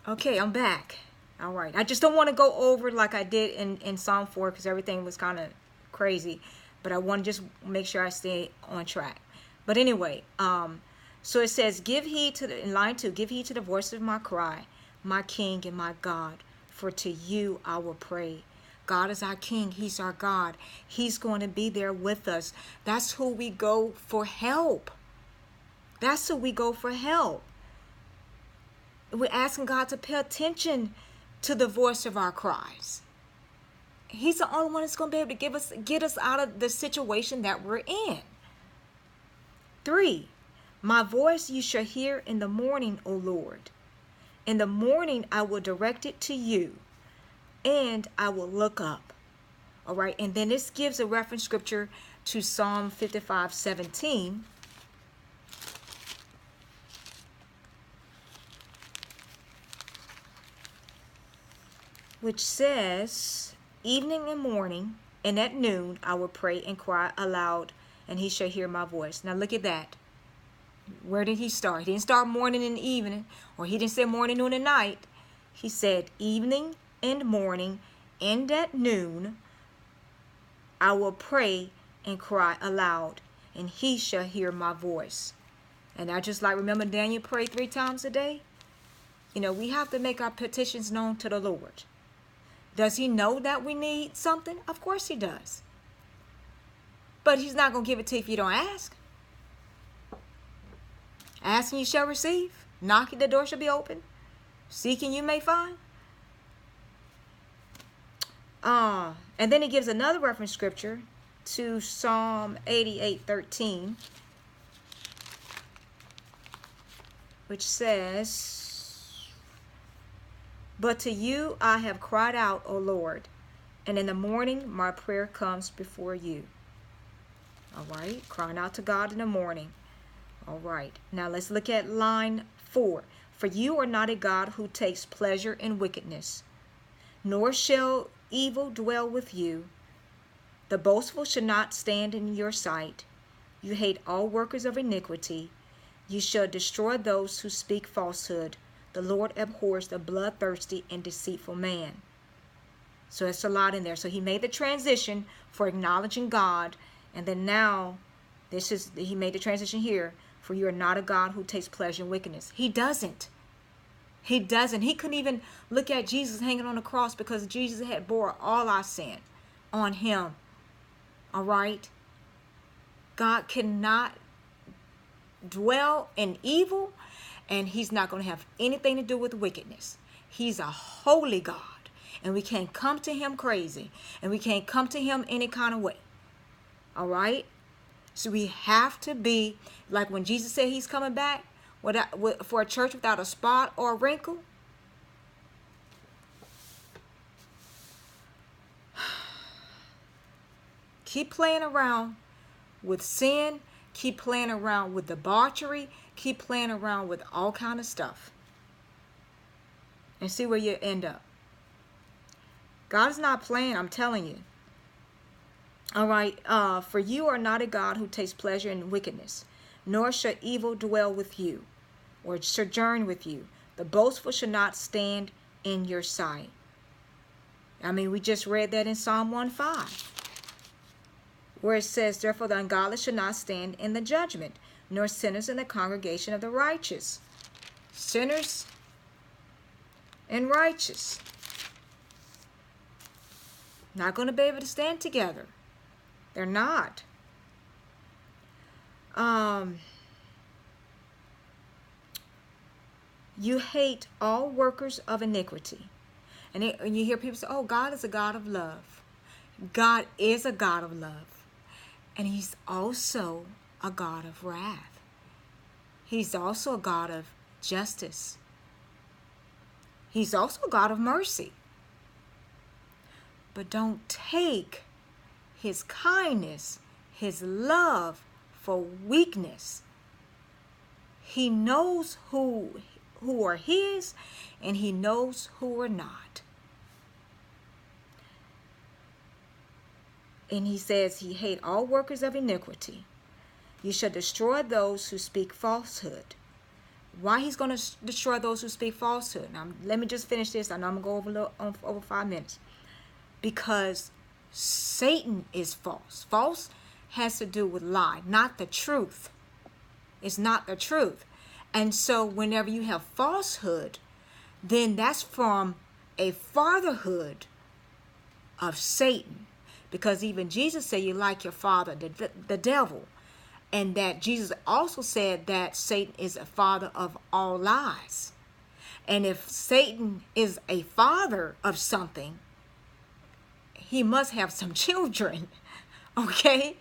Okay, I'm back. All right. I just don't want to go over like I did in Psalm 4 because everything was kind of crazy. But I want to just make sure I stay on track. But anyway, so it says, give heed to the, in line 2, give heed to the voice of my cry, my King and my God, for to you I will pray. God is our King. He's our God. He's going to be there with us. That's who we go for help. That's who we go for help. We're asking God to pay attention to the voice of our cries. He's the only one that's going to be able to get us out of the situation that we're in. 3, my voice you shall hear in the morning, O Lord. In the morning I will direct it to you, and I will look up. All right, and then this gives a reference scripture to Psalm 55:17. Which says, evening and morning, and at noon I will pray and cry aloud, and he shall hear my voice. Now look at that. Where did he start? He didn't start morning and evening, or he didn't say morning, noon, and night. He said evening and morning, and at noon I will pray and cry aloud, and he shall hear my voice. And I just like, remember Daniel prayed 3 times a day? You know, we have to make our petitions known to the Lord. Does he know that we need something? Of course he does. But he's not going to give it to you if you don't ask. Asking you shall receive. Knocking the door shall be open. Seeking you may find. And then he gives another reference scripture to Psalm 88:13, which says, but to you I have cried out, O Lord, and in the morning my prayer comes before you. All right, crying out to God in the morning. All right, now let's look at line 4. For you are not a God who takes pleasure in wickedness, nor shall evil dwell with you. The boastful shall not stand in your sight. You hate all workers of iniquity. You shall destroy those who speak falsehood. The Lord abhors the bloodthirsty and deceitful man. So it's a lot in there. So he made the transition for acknowledging God. And then now, he made the transition here. For you are not a God who takes pleasure in wickedness. He doesn't. He doesn't. He couldn't even look at Jesus hanging on the cross because Jesus had bore all our sin on him. All right? God cannot dwell in evil, and he's not going to have anything to do with wickedness. He's a holy God, and we can't come to him crazy, and we can't come to him any kind of way. All right? So we have to be, like when Jesus said he's coming back for a church without a spot or a wrinkle. Keep playing around with sin. Keep playing around with debauchery. Keep playing around with all kind of stuff. And see where you end up. God's not playing, I'm telling you. All right. For you are not a God who takes pleasure in wickedness, nor shall evil dwell with you, or sojourn with you. The boastful shall not stand in your sight. I mean, we just read that in Psalm 1:5. Where it says, therefore the ungodly shall not stand in the judgment, nor sinners in the congregation of the righteous. Sinners and righteous. Not going to be able to stand together. They're not. You hate all workers of iniquity. And you hear people say, oh, God is a God of love. God is a God of love. And he's also a God of wrath. He's also a God of justice. He's also a God of mercy. But don't take his kindness, his love for weakness. He knows who are his, and he knows who are not. And he says he hate all workers of iniquity. You shall destroy those who speak falsehood. Why he's going to destroy those who speak falsehood. Now, let me just finish this. I know I'm going to go over 5 minutes. Because Satan is false. False has to do with lie, not the truth. It's not the truth. And so whenever you have falsehood, then that's from a fatherhood of Satan. Because even Jesus said you like your father, the devil. And that Jesus also said that Satan is a father of all lies. And if Satan is a father of something, he must have some children. Okay?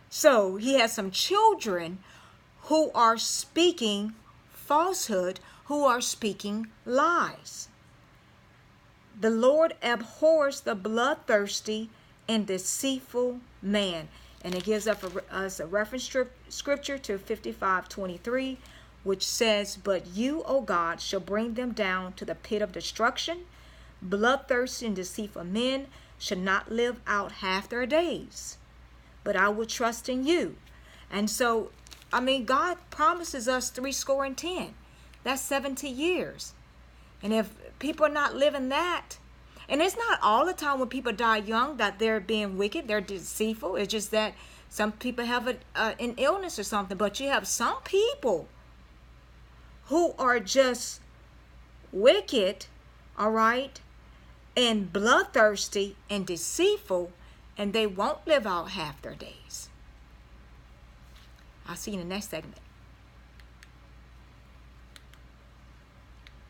So he has some children who are speaking falsehood, who are speaking lies. The Lord abhors the bloodthirsty and deceitful man. And it gives us a reference scripture to 55:23, which says, "But you, O God, shall bring them down to the pit of destruction. Bloodthirsty and deceitful men shall not live out half their days. But I will trust in you." And so, I mean, God promises us 70. That's 70 years. And if people are not living that, and it's not all the time when people die young that they're being wicked, they're deceitful. It's just that some people have an illness or something. But you have some people who are just wicked, all right, and bloodthirsty and deceitful, and they won't live out half their days. I'll see you in the next segment.